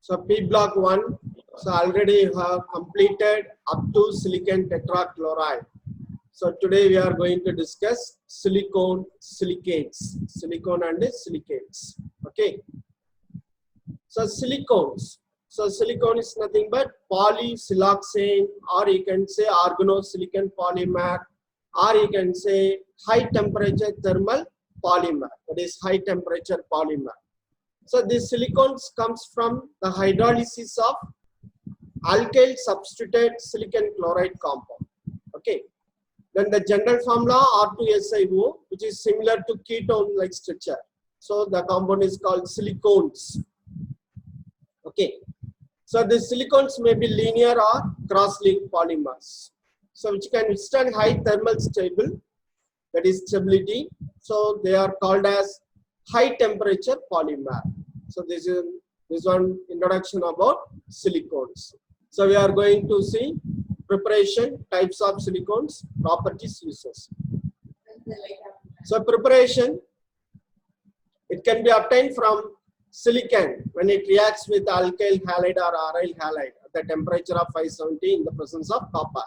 So P block 1, so already have completed up to silicon tetrachloride. So today we are going to discuss silicone silicates, silicone and silicates. Okay. So silicones. So silicone is nothing but polysiloxane, or you can say organosilicon polymer, or you can say high temperature thermal polymer. That is high temperature polymer. So these silicones comes from the hydrolysis of alkyl substituted silicon chloride compound. Okay. Then the general formula R2SiO, which is similar to ketone-like structure. So the compound is called silicones. Okay. So the silicones may be linear or cross-linked polymers. So which can withstand high thermal stable, that is stability. So they are called as high temperature polymer. So this is one introduction about silicones. So we are going to see preparation, types of silicones, properties, uses. So preparation, it can be obtained from silicon when it reacts with alkyl halide or aryl halide at the temperature of 570 in the presence of copper.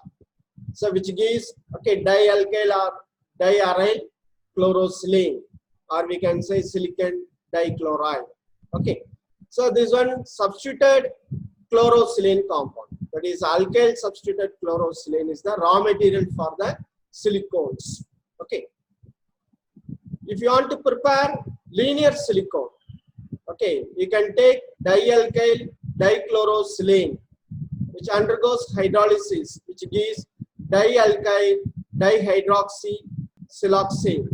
So which gives dialkyl or diaryl chlorosilane, or we can say silicon dichloride. Okay. So this one substituted chlorosilane compound, that is alkyl substituted chlorosilane, is the raw material for the silicones. Okay. If you want to prepare linear silicone, okay, you can take dialkyl dichlorosilane, which undergoes hydrolysis, which gives dialkyl dihydroxysiloxane,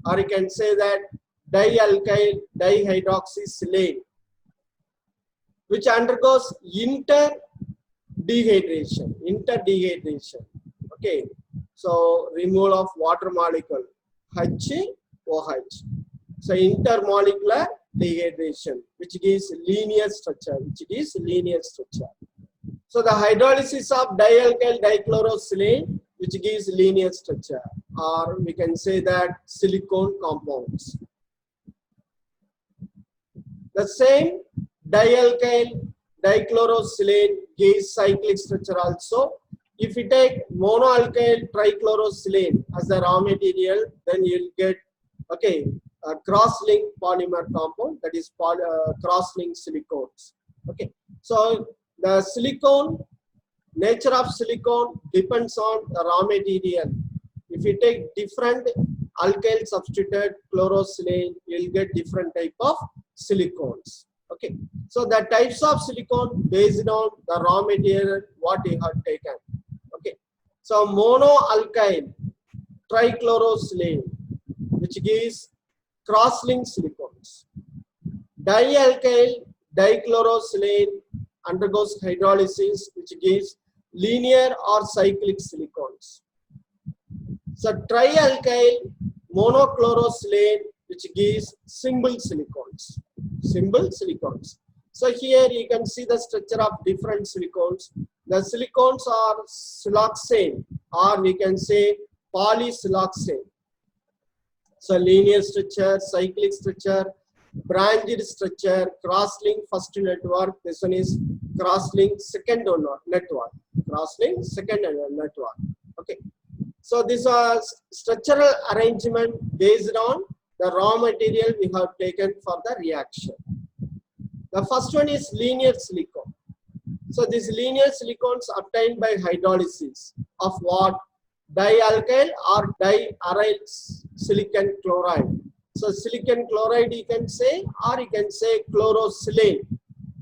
or you can say that dialkyl dihydroxysilane, which undergoes interdehydration. Okay, so removal of water molecule HOH. So intermolecular dehydration, which gives linear structure. So the hydrolysis of dialkyl dichlorosilane, which gives linear structure, or we can say that silicone compounds. The same dialkyl dichlorosilane gives cyclic structure also. If you take monoalkyl trichlorosilane as the raw material, then you will get a cross-linked polymer compound, that is cross-linked silicones. Okay, so the silicone, nature of silicone depends on the raw material. If you take different alkyl substituted chlorosilane, you will get different type of silicones. Okay, so the types of silicone based on the raw material what you have taken. Okay, so monoalkyl trichlorosilane, which gives cross-linked silicones. Dialkyl dichlorosilane undergoes hydrolysis, which gives linear or cyclic silicones. So trialkyl monochlorosilane, which gives simple silicones. So here you can see the structure of different silicones. The silicones are siloxane, or we can say polysiloxane. So linear structure, cyclic structure, branched structure, cross-link first network. This one is cross-link second network. Okay. So this is structural arrangement based on the raw material we have taken for the reaction. The first one is linear silicone. So these linear silicones obtained by hydrolysis of what? Dialkyl or diaryl silicon chloride. So silicon chloride you can say, or you can say chlorosilane.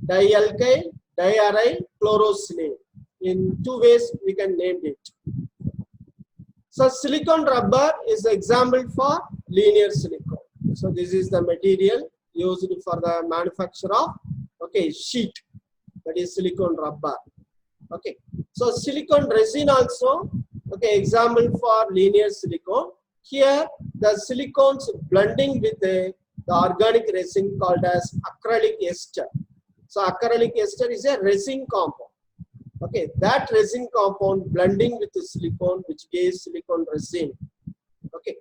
Dialkyl diaryl chlorosilane. In two ways we can name it. So silicone rubber is the example for linear silicone. So this is the material used for the manufacture of sheet, that is silicone rubber. Okay, so silicone resin also example for linear silicone. Here the silicones blending with the organic resin called as acrylic ester. So acrylic ester is a resin compound. Okay, that resin compound blending with the silicone, which gives silicone resin. Okay.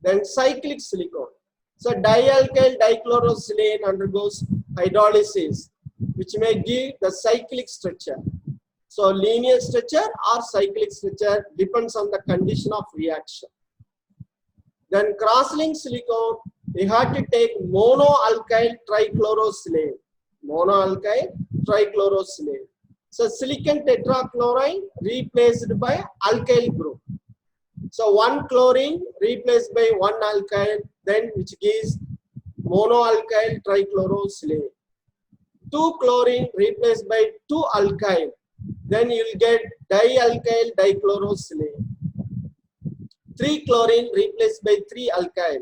Then cyclic silicone. So dialkyl dichlorosilane undergoes hydrolysis, which may give the cyclic structure. So linear structure or cyclic structure depends on the condition of reaction. Then cross-linked silicone, we have to take monoalkyl trichlorosilane. Monoalkyl trichlorosilane. So silicon tetrachloride replaced by alkyl group. So one chlorine replaced by one alkyl, then which gives monoalkyl trichlorosilane. Two chlorine replaced by two alkyl, then you will get dialkyl dichlorosilane. Three chlorine replaced by three alkyl,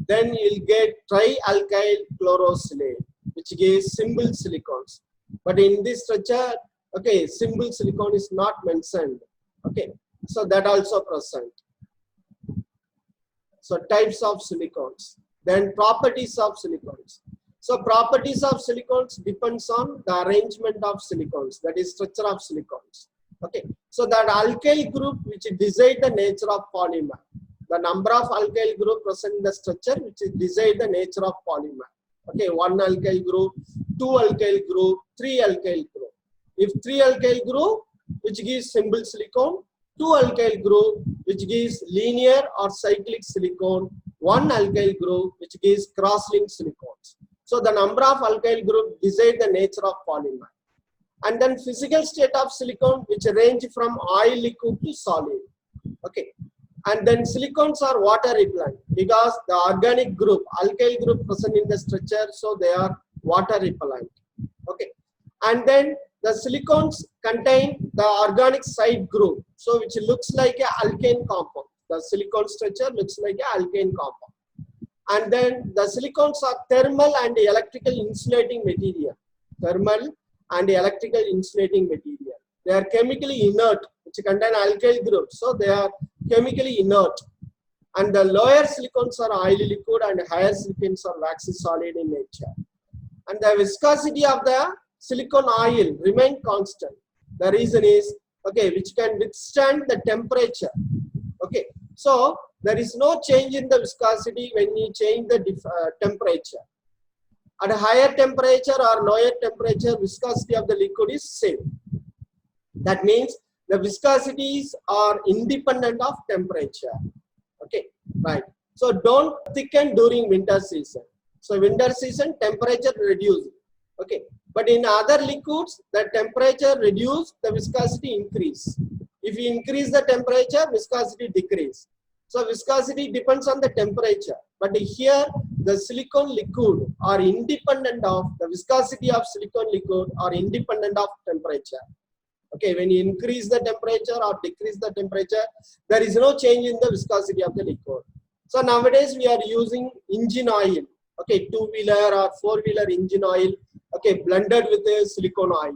then you will get trialkyl chlorosilane, which gives simple silicones. But in this structure, okay, simple silicone is not mentioned. Okay, so that also present. So types of silicones, then properties of silicones. So properties of silicones depends on the arrangement of silicones, that is structure of silicones. Okay, so that alkyl group which decide the nature of polymer, the number of alkyl group present in the structure which decide the nature of polymer. Okay, one alkyl group, two alkyl group, three alkyl group. If three alkyl group which gives simple silicone, two alkyl group which gives linear or cyclic silicone, one alkyl group which gives cross-linked silicones. So the number of alkyl group decide the nature of polymer. And then physical state of silicone which range from oil liquid to solid. Okay. And then silicones are water repellent because the organic group, alkyl group present in the structure, so they are water repellent. Okay. And then the silicones contain the organic side group, so which looks like a alkane compound. The silicone structure looks like a alkane compound. And then the silicones are thermal and electrical insulating material. Thermal and electrical insulating material. They are chemically inert, which contain alkyl groups, so they are chemically inert. And the lower silicones are oily liquid and higher silicones are waxy solid in nature. And the viscosity of the silicone oil remain constant. The reason is, okay, which can withstand the temperature. Okay, so there is no change in the viscosity when you change the temperature. At a higher temperature or lower temperature, viscosity of the liquid is same. That means the viscosities are independent of temperature. Okay, right. So don't thicken during winter season. So winter season temperature reduced. Okay, but in other liquids, the temperature reduce, the viscosity increase. If you increase the temperature, viscosity decrease. So viscosity depends on the temperature. But here, the silicone liquid are independent of, the viscosity of silicone liquid are independent of temperature. Okay, when you increase the temperature or decrease the temperature, there is no change in the viscosity of the liquid. So nowadays we are using engine oil. Okay, two-wheeler or four-wheeler engine oil. Okay, blended with a silicone oil.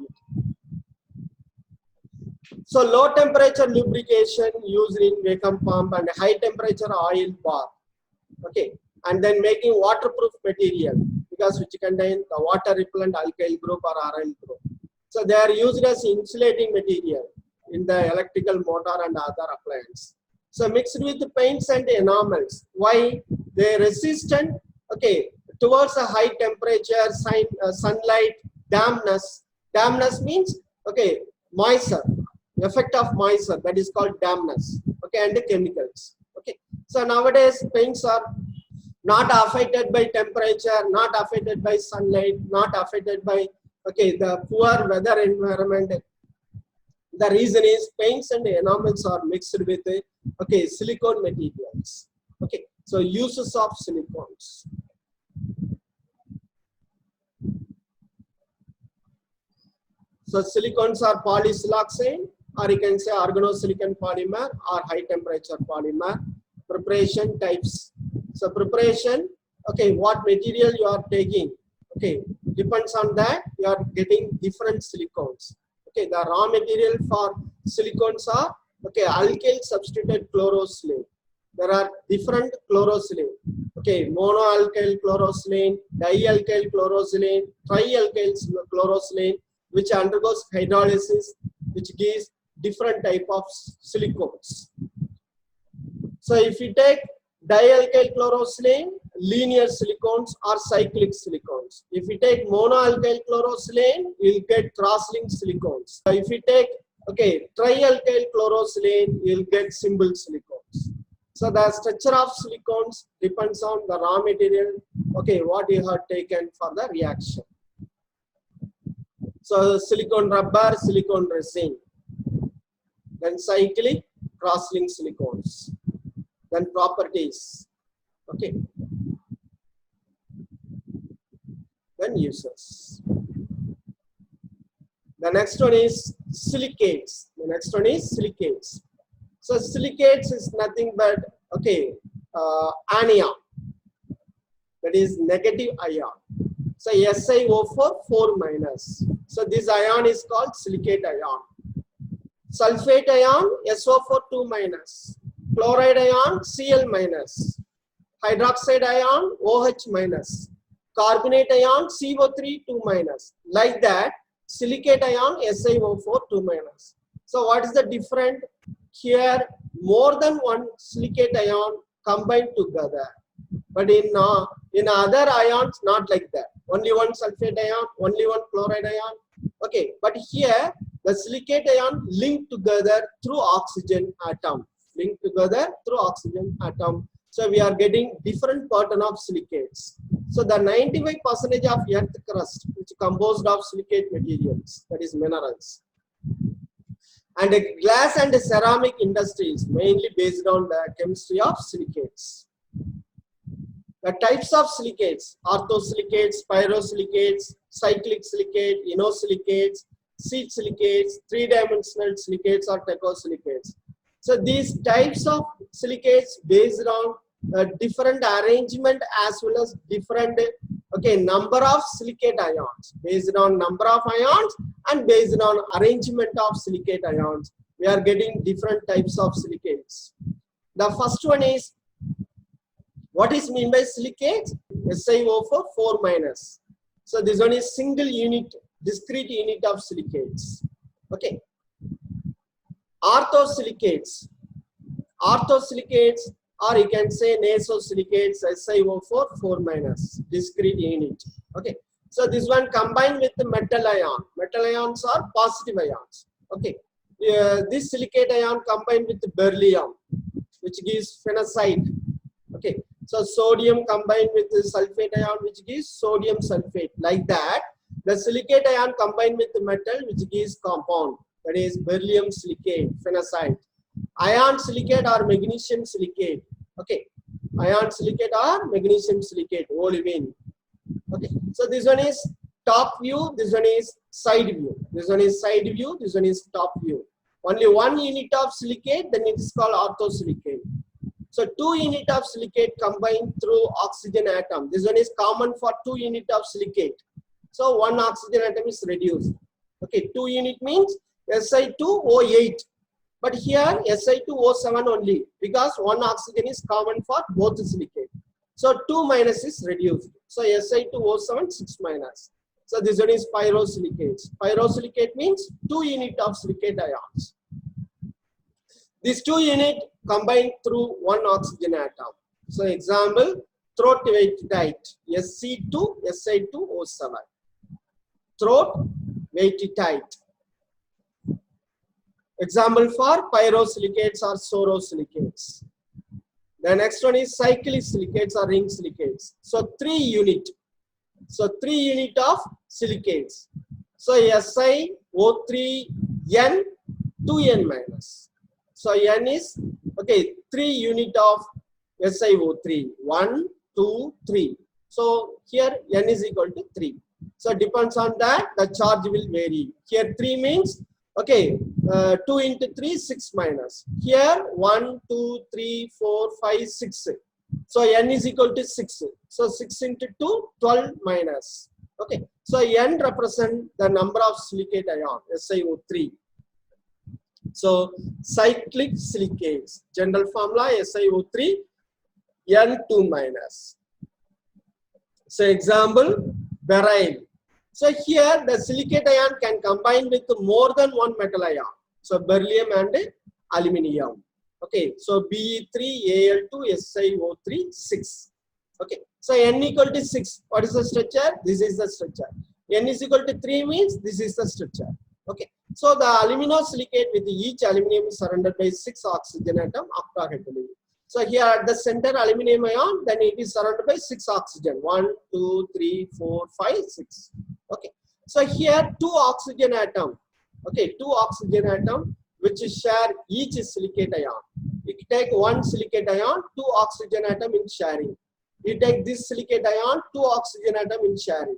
So low temperature lubrication used in vacuum pump and high temperature oil bath. Okay, and then making waterproof material because which contain the water repellent alkyl group or aryl group. So they are used as insulating material in the electrical motor and other appliances. So mixed with paints and enamels. Why? They resistant, okay, towards a high temperature, sunlight, dampness. Dampness means, okay, moisture, effect of moisture, that is called dampness. Okay, and the chemicals. Okay, so nowadays paints are not affected by temperature, not affected by sunlight, not affected by, okay, the poor weather environment. The reason is paints and enamels are mixed with, okay, silicone materials. Okay, so uses of silicones. So silicones are polysiloxane, or you can say organosilicon polymer or high temperature polymer. Preparation types. So preparation, okay, what material you are taking, okay, depends on that you are getting different silicones. Okay, the raw material for silicones are, okay, alkyl substituted chlorosilane. There are different chlorosilane. Okay, monoalkyl chlorosilane, dialkyl chlorosilane, trialkyl chlorosilane, which undergoes hydrolysis, which gives different type of silicones. So if you take dialkyl chlorosilane, linear silicones or cyclic silicones. If we take monoalkyl chlorosilane, you'll get cross-linked silicones. If we take trialkyl chlorosilane, you'll get simple silicones. So the structure of silicones depends on the raw material, what you have taken for the reaction. So silicone rubber, silicone resin, then cyclic, cross-linked silicones, then properties, then uses. The next one is silicates. So silicates is nothing but anion, that is negative ion. So SiO4 4 minus. So this ion is called silicate ion. Sulfate ion SO4 2 minus. Chloride ion Cl minus. Hydroxide ion OH minus. Carbonate ion CO3 2 minus. Like that, silicate ion SiO4 2 minus. So what is the difference? Here more than one silicate ion combined together, but in other ions not like that. Only one sulfate ion, only one chloride ion. But here the silicate ion linked together through oxygen atom. So we are getting different pattern of silicates. So the 95% of earth crust which is composed of silicate materials, that is minerals. And the glass and the ceramic industry is mainly based on the chemistry of silicates. The types of silicates: orthosilicates, pyrosilicates, cyclic silicate, inosilicates, seed silicates, three-dimensional silicates or techosilicates. So these types of silicates based on different arrangement as well as different number of silicate ions. Based on number of ions and based on arrangement of silicate ions, we are getting different types of silicates. The first one is, what is mean by silicates? SiO4 4 minus. So this one is single unit, discrete unit of silicates. Orthosilicates, or you can say nasosilicates, SiO4 4 minus, discrete unit. So this one combined with the metal ion. Metal ions are positive ions. This silicate ion combined with beryllium, which gives phenacite. So sodium combined with the sulfate ion, which gives sodium sulfate. Like that, the silicate ion combined with the metal, which gives compound, that is beryllium silicate, phenacite. Ion silicate or magnesium silicate. Ion silicate or magnesium silicate, olivine. So this one is top view, this one is side view. This one is side view, this one is top view. Only one unit of silicate, then it is called orthosilicate. So 2 unit of silicate combined through oxygen atom. This one is common for 2 unit of silicate. So 1 oxygen atom is reduced. 2 unit means Si2O8. But here Si2O7 only, because 1 oxygen is common for both silicate. So 2 minus is reduced. So Si2O7 6 minus. So this one is pyrosilicates. Pyrosilicate means 2 unit of silicate ions. These 2 unit combined through 1 oxygen atom. So example, throat waitite, Sc2, Si2O7. Throat waitite. Example for pyrosilicates or sorosilicates. The next one is cyclic silicates or ring silicates. So 3 unit. So 3 unit of silicates. So SiO3 N 2N minus. So N is 3 unit of SiO3. 1, 2, 3. So here N is equal to 3. So depends on that, the charge will vary. Here 3 means 2 into 3 6 minus. Here 1, 2, 3, 4, 5, 6. So N is equal to 6. So 6 into 2 12 minus. So N represent the number of silicate ion, SiO3. So cyclic silicates, general formula SiO3 N2 minus. So example, beryl. So here the silicate ion can combine with more than 1 metal ion. So beryllium and aluminium. Okay, so Be3, Al2, SiO3, 6. Okay, so N equal to 6. What is the structure? This is the structure. N is equal to 3 means this is the structure. Okay, so the aluminosilicate with each aluminum is surrounded by 6 oxygen atom octahedrally. So here at the center aluminum ion, then it is surrounded by 6 oxygen. 1, 2, 3, 4, 5, 6. Okay, so here 2 oxygen atom. Okay, 2 oxygen atom which share each silicate ion. You take one silicate ion, 2 oxygen atom in sharing. You take this silicate ion, 2 oxygen atom in sharing.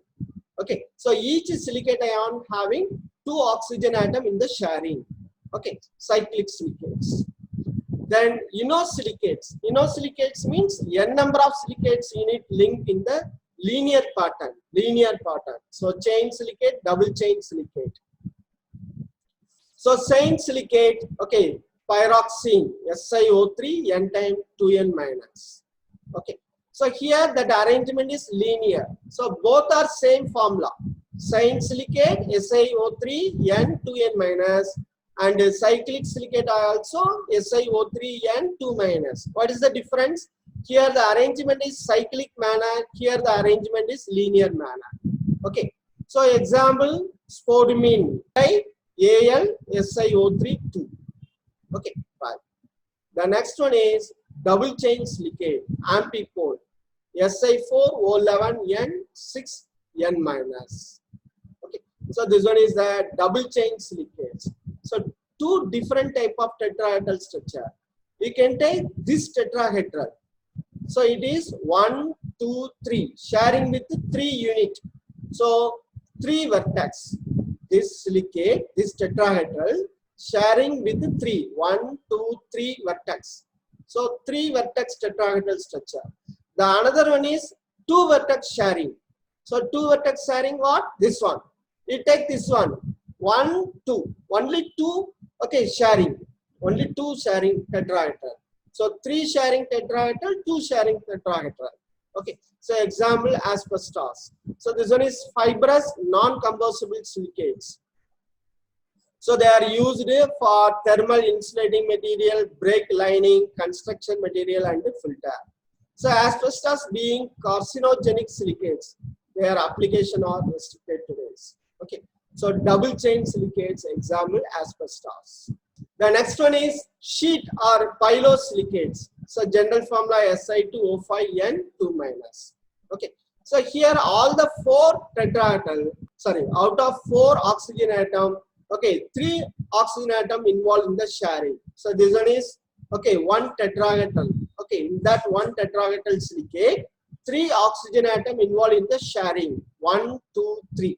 Okay, so each silicate ion having 2 oxygen atom in the sharing. Okay, cyclic silicates. Then inosilicates. Inosilicates means n number of silicates unit linked in the linear pattern. So chain silicate, double chain silicate. So chain silicate, okay, pyroxene, SiO3, N time 2N minus. Okay, so here that arrangement is linear. So both are same formula. Chain silicate, SiO3, N 2N minus, and cyclic silicate also SiO3, N 2 minus. What is the difference? Here the arrangement is cyclic manner, here the arrangement is linear manner. Okay, so example, spodumene, right? Al, SiO3, 2. Okay, fine. The next one is double chain silicate, ampicone, Si4, O11, N, 6, N minus. Okay, so this one is the double chain silicates. So two different type of tetrahedral structure. We can take this tetrahedral. So it is 1, 2, 3, sharing with 3 unit. So 3 vertex. This silicate, this tetrahedral, sharing with 3, 1, 2, 3 vertex. So 3 vertex tetrahedral structure. The another one is 2 vertex sharing. So 2 vertex sharing what? This one. You take this one. 1, 2. Only 2, okay, sharing. Only 2 sharing tetrahedral. So 3 sharing tetrahedral, 2 sharing tetrahedral. Okay, so example asbestos. So this one is fibrous non-combustible silicates. So they are used for thermal insulating material, brake lining, construction material, and filter. So asbestos being carcinogenic silicates, their application are restricted to this. Okay, so double chain silicates, example asbestos. The next one is sheet or pyrosilicates. So general formula Si2O5N 2 minus. Okay. So here all the 4 tetrahedral, out of 4 oxygen atom, okay, 3 oxygen atom involved in the sharing. So this one is, okay, 1 tetrahedral. Okay, in that 1 tetrahedral silicate, 3 oxygen atom involved in the sharing. 1, 2, 3.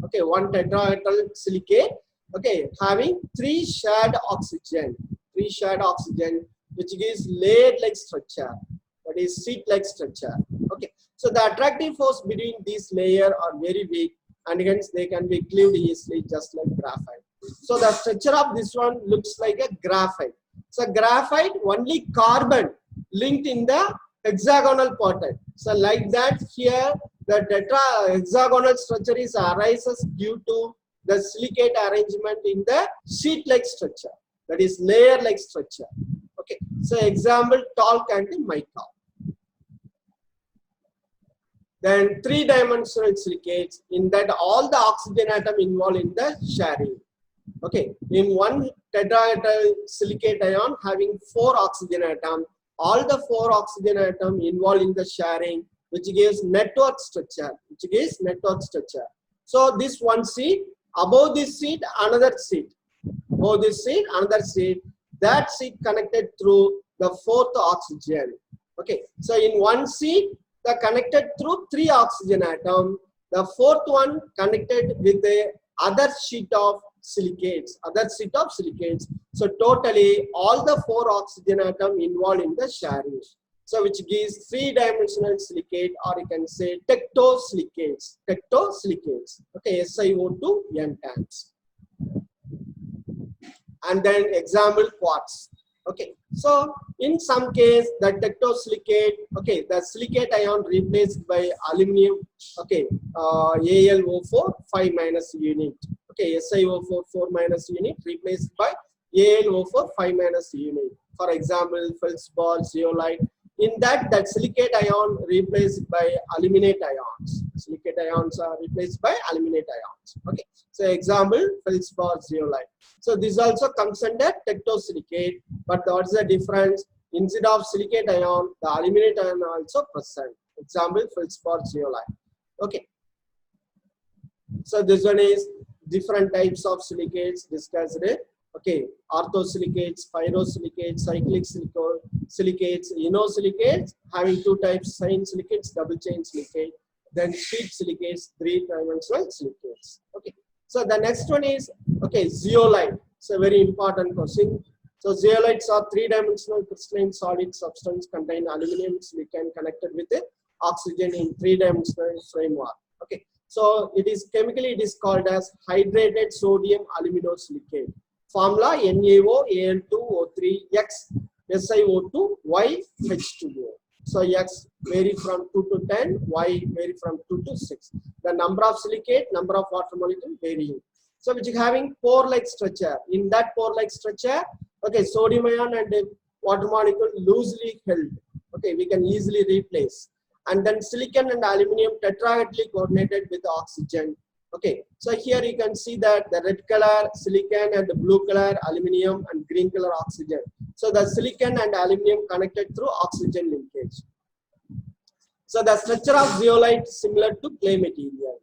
Okay, 1 tetrahedral silicate. Okay, having 3 shared oxygen, which gives layered-like structure, that is sheet-like structure. Okay, so the attractive force between these layers are very weak, and hence they can be cleaved easily, just like graphite. So the structure of this one looks like a graphite. So graphite, only carbon linked in the hexagonal pattern. So like that, here the hexagonal structure arises due to the silicate arrangement in the sheet-like structure, that is layer-like structure. Okay, so example talc and mica. Then 3-dimensional silicates, in that all the oxygen atom involved in the sharing. Okay, in 1 tetrahedral silicate ion having 4 oxygen atom, all the 4 oxygen atom involved in the sharing, which gives network structure. So this one sheet, above this sheet, another sheet. Above this sheet, another sheet. That sheet connected through the 4th oxygen. Okay, so in one sheet, the connected through 3 oxygen atom. The 4th one connected with the other sheet of silicates. So totally, all the 4 oxygen atom involved in the sharing. So which gives 3-dimensional silicate, or you can say tectosilicates. Okay, SiO2 N times. And then example quartz. Okay, so in some case the tectosilicate, okay, the silicate ion replaced by aluminum, okay, AlO4 5 minus unit. Okay, SiO4 4 minus unit replaced by AlO for 5 minus unit. For example, feldspar, zeolite. In that silicate ion replaced by aluminate ions. Silicate ions are replaced by aluminate ions. Okay. So example, feldspar, zeolite. So this also comes under tectosilicate, but what is the difference? Instead of silicate ion, the aluminate ion also present. Example, feldspar, zeolite. Okay. So this one is different types of silicates discussed. Okay, orthosilicates, pyrosilicates, cyclic silicates, inosilicates, having two types, chain silicates, double chain silicate, then sheet silicates, three-dimensional silicates. Okay, so the next one is, okay, zeolite. It's a very important question. So zeolites are three-dimensional crystalline solid substance contain aluminum silicon connected with oxygen in three-dimensional framework. Okay, so it is chemically, it is called as hydrated sodium aluminosilicate. Formula NaO, Al2O3, X, SiO2, Y, H2O. So X vary from 2 to 10, Y vary from 2 to 6. The number of silicate, number of water molecule varying. So which is having pore-like structure. In that pore-like structure, okay, sodium ion and water molecule loosely held. Okay, we can easily replace. And then silicon and aluminum tetrahedrally coordinated with oxygen. Okay, so here you can see that the red color silicon and the blue color aluminum and green color oxygen. So the silicon and aluminum connected through oxygen linkage. So the structure of zeolite similar to clay material.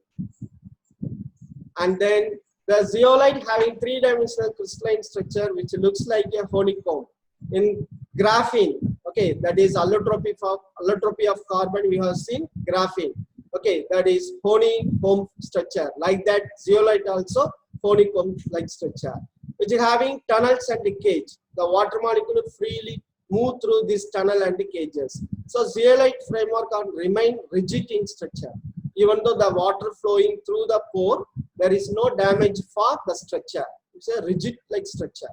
And then the zeolite having three-dimensional crystalline structure which looks like a honeycomb. In graphene, okay, that is allotropy of carbon, we have seen graphene. Okay, that is honeycomb structure. Like that, zeolite also honeycomb like structure, which is having tunnels and cage. The water molecule freely move through this tunnel and cages. So zeolite framework remain rigid in structure. Even though the water flowing through the pore, there is no damage for the structure. It's a rigid like structure.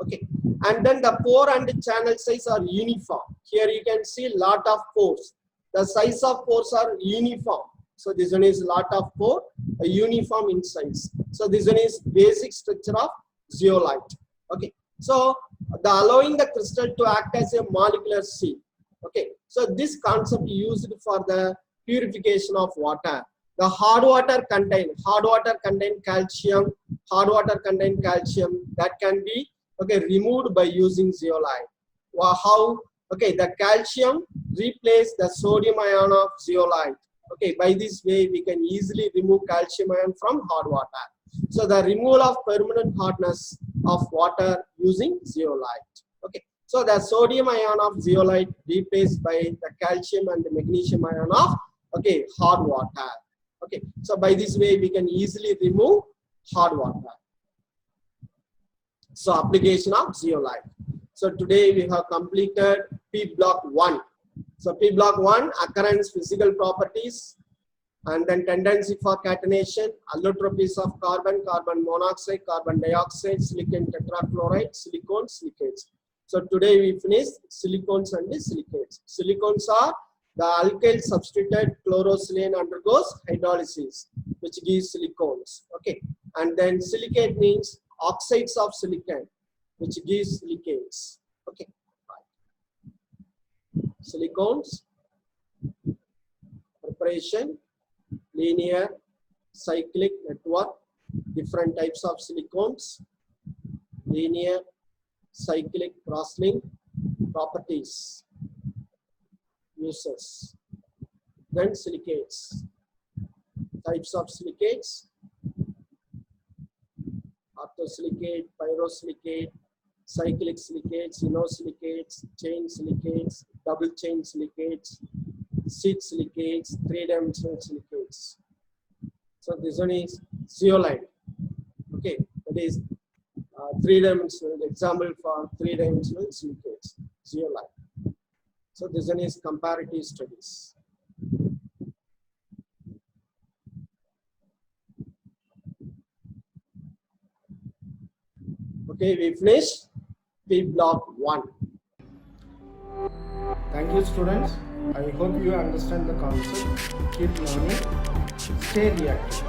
Okay, and then the pore and the channel size are uniform. Here you can see lot of pores. The size of pores are uniform. So this one is lot of pore, a uniform in size. So this one is basic structure of zeolite. Okay. So the allowing the crystal to act as a molecular seal. Okay. So this concept used for the purification of water. The hard water contain calcium. Hard water contain calcium that can be removed by using zeolite. How? Okay, the calcium replace the sodium ion of zeolite. Okay, by this way we can easily remove calcium ion from hard water. So the removal of permanent hardness of water using zeolite. Okay, so the sodium ion of zeolite replaced by the calcium and the magnesium ion of hard water. Okay, so by this way we can easily remove hard water. So application of zeolite. So today we have completed P block 1. So P block 1, occurrence, physical properties, and then tendency for catenation, allotropies of carbon, carbon monoxide, carbon dioxide, silicon tetrachloride, silicone, silicates. So today we finished silicones and the silicates. Silicones are the alkyl substituted chlorosilane undergoes hydrolysis, which gives silicones. Okay, and then silicate means oxides of silicon, which gives silicates. Okay, silicones, preparation, linear, cyclic network, different types of silicones, linear, cyclic, cross-link, properties, uses, then silicates, types of silicates, orthosilicate, pyrosilicate, cyclic silicates, inosilicates, chain silicates, double chain silicates, sheet silicates, three-dimensional silicates. So this one is zeolite. Okay, that is three-dimensional example for three-dimensional silicates, zeolite. So this one is comparative studies. Okay, we finished P block 1. Thank you, students. I hope you understand the concept. Keep learning. Stay reactive.